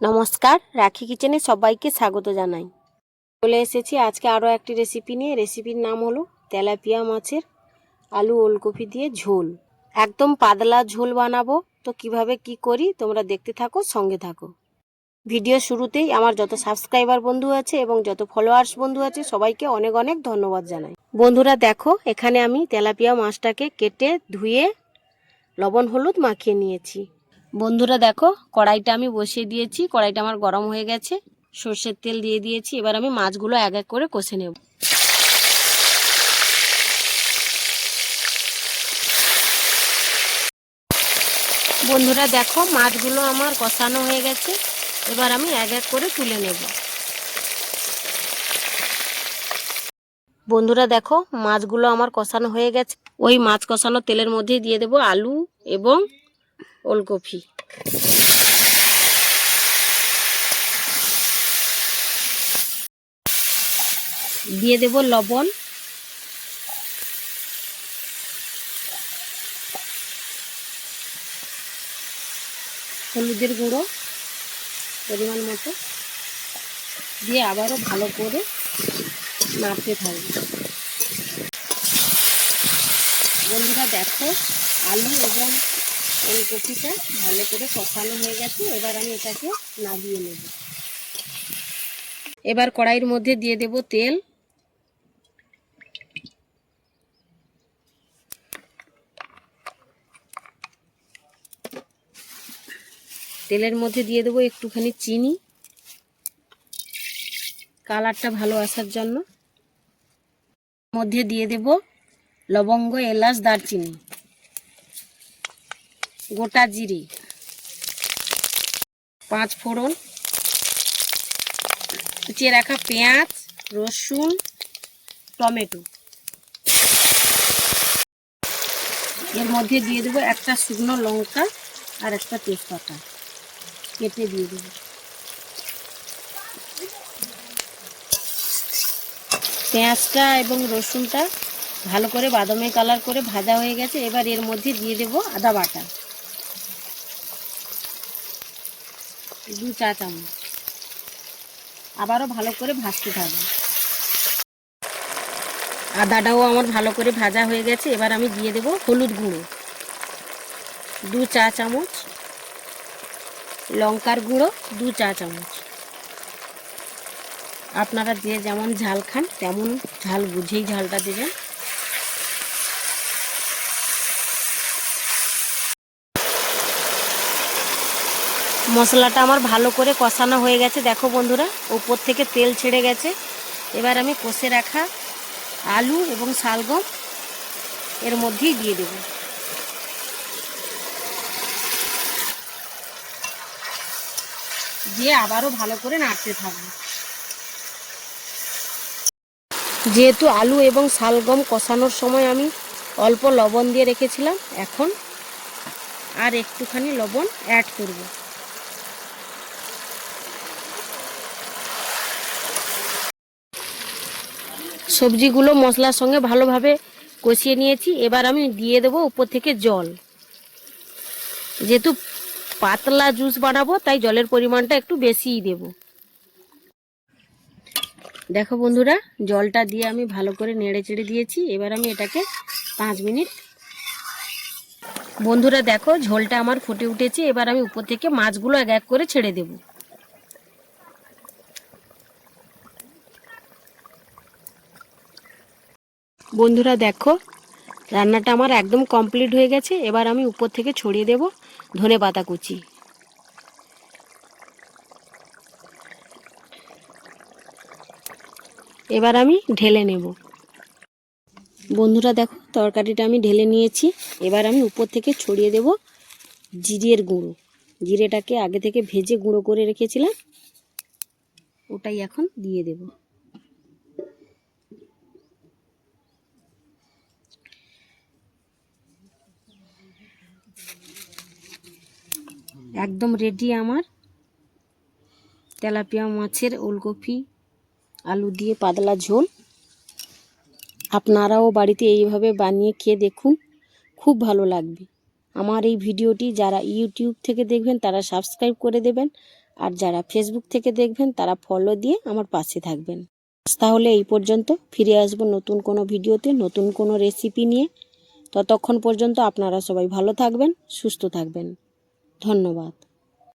নমস্কার, রাখি কিচেনে সবাইকে স্বাগত জানাই। চলে এসেছি আজকে আরও একটি রেসিপি নিয়ে। রেসিপির নাম হলো তেলাপিয়া মাছের আলু ওলকপি দিয়ে ঝোল। একদম পাতলা ঝোল বানাবো। তো কিভাবে কি করি তোমরা দেখতে থাকো, সঙ্গে থাকো। ভিডিও শুরুতেই আমার যত সাবস্ক্রাইবার বন্ধু আছে এবং যত ফলোয়ার্স বন্ধু আছে সবাইকে অনেক অনেক ধন্যবাদ জানাই। বন্ধুরা দেখো, এখানে আমি তেলাপিয়া মাছটাকে কেটে ধুয়ে লবণ হলুদ মাখিয়ে নিয়েছি। বন্ধুরা দেখো, কড়াইটা আমি বসিয়ে দিয়েছি। কড়াইটা আমার গরম হয়ে গেছে। সর্ষের তেল দিয়ে দিয়েছি। এবার আমি মাছগুলো এক এক করে কষে নেব। বন্ধুরা দেখো, মাছগুলো আমার কষানো হয়ে গেছে। এবার আমি এক এক করে তুলে নেব। বন্ধুরা দেখো, মাছগুলো আমার কষানো হয়ে গেছে। ওই মাছ কষানো তেলের মধ্যে দিয়ে দেব আলু এবং ওলকপি। দিয়ে দেব লবণ, হলুদের গুঁড়ো পরিমাণ মতো দিয়ে আবারও ভালো করে নাড়তে থাকবে। বন্ধুরা দেখো, আলু এবং ওলকপিটা ভালো করে কষানো হয়ে গেছে। এবার আমি এটাকে নামিয়ে নেব। এবার কড়াইয়ের মধ্যে দিয়ে দেব তেল। তেলের মধ্যে দিয়ে দেবো একটুখানি চিনি, কালারটা ভালো আসার জন্য। মধ্যে দিয়ে দেব লবঙ্গ, এলাচ, দারচিনি, গোটা জিরে, 5 ফোড়ন, কুচিয়ে রাখা পেঁয়াজ, রসুন, টমেটো। এর মধ্যে দিয়ে দেবো একটা শুকনো লঙ্কা আর একটা তেজপাতা কেটে দিয়ে দেবো। পেঁয়াজটা এবং রসুনটা ভালো করে বাদামি কালার করে ভাজা হয়ে গেছে। এবার এর মধ্যে দিয়ে দেব আদা বাটা 2 চা চামচ। আবারও ভালো করে ভাজতে থাকবো। আদাটাও আমার ভালো করে ভাজা হয়ে গেছে। এবার আমি দিয়ে দেব হলুদ গুঁড়ো 2 চা চামচ, লঙ্কার গুঁড়ো 2 চা চামচ। আপনারা যে যেমন ঝাল খান তেমন ঝাল বুঝেই ঝালটা দেবেন। মশলাটা আমার ভালো করে কষানো হয়ে গেছে। দেখো বন্ধুরা, উপর থেকে তেল ছেড়ে গেছে। এবার আমি কষে রাখা আলু এবং শালগম এর মধ্যেই দিয়ে দেব। দিয়ে আবারও ভালো করে নাড়তে থাকবো। যেহেতু আলু এবং শালগম কষানোর সময় আমি অল্প লবণ দিয়ে রেখেছিলাম, এখন আর একটুখানি লবণ অ্যাড করব। সবজিগুলো মশলার সঙ্গে ভালোভাবে কষিয়ে নিয়েছি। এবার আমি দিয়ে দেবো উপর থেকে জল। যেহেতু পাতলা জুস বানাবো তাই জলের পরিমাণটা একটু বেশিই দেব। দেখো বন্ধুরা, জলটা দিয়ে আমি ভালো করে নেড়ে চেড়ে দিয়েছি। এবার আমি এটাকে 5 মিনিট। বন্ধুরা দেখো, ঝোলটা আমার ফুটে উঠেছে। এবার আমি উপর থেকে মাছগুলো এক এক করে ছেড়ে দেব। বন্ধুরা দেখো, রান্নাটা আমার একদম কমপ্লিট হয়ে গেছে। এবার আমি উপর থেকে ছড়িয়ে দেব ধনেপাতা কুচি। এবার আমি ঢেলে নেব। বন্ধুরা দেখো, তরকারিটা আমি ঢেলে নিয়েছি। এবার আমি উপর থেকে ছড়িয়ে দেব জিরের গুঁড়ো। জিরেটাকে আগে থেকে ভেজে গুঁড়ো করে রেখেছিলাম, ওটাই এখন দিয়ে দেব। একদম রেডি আমার তেলাপিয়া মাছের ওলকপি আলু দিয়ে পাতলা ঝোল। আপনারাও বাড়িতে এইভাবে বানিয়ে খেয়ে দেখুন, খুব ভালো লাগবে। আমার এই ভিডিওটি যারা ইউটিউব থেকে দেখবেন তারা সাবস্ক্রাইব করে দেবেন আর যারা ফেসবুক থেকে দেখবেন তারা ফলো দিয়ে আমার পাশে থাকবেন। তাহলে এই পর্যন্ত, ফিরে আসবো নতুন কোনো ভিডিওতে নতুন কোনো রেসিপি নিয়ে। ততক্ষণ পর্যন্ত আপনারা সবাই ভালো থাকবেন, সুস্থ থাকবেন। ধন্যবাদ।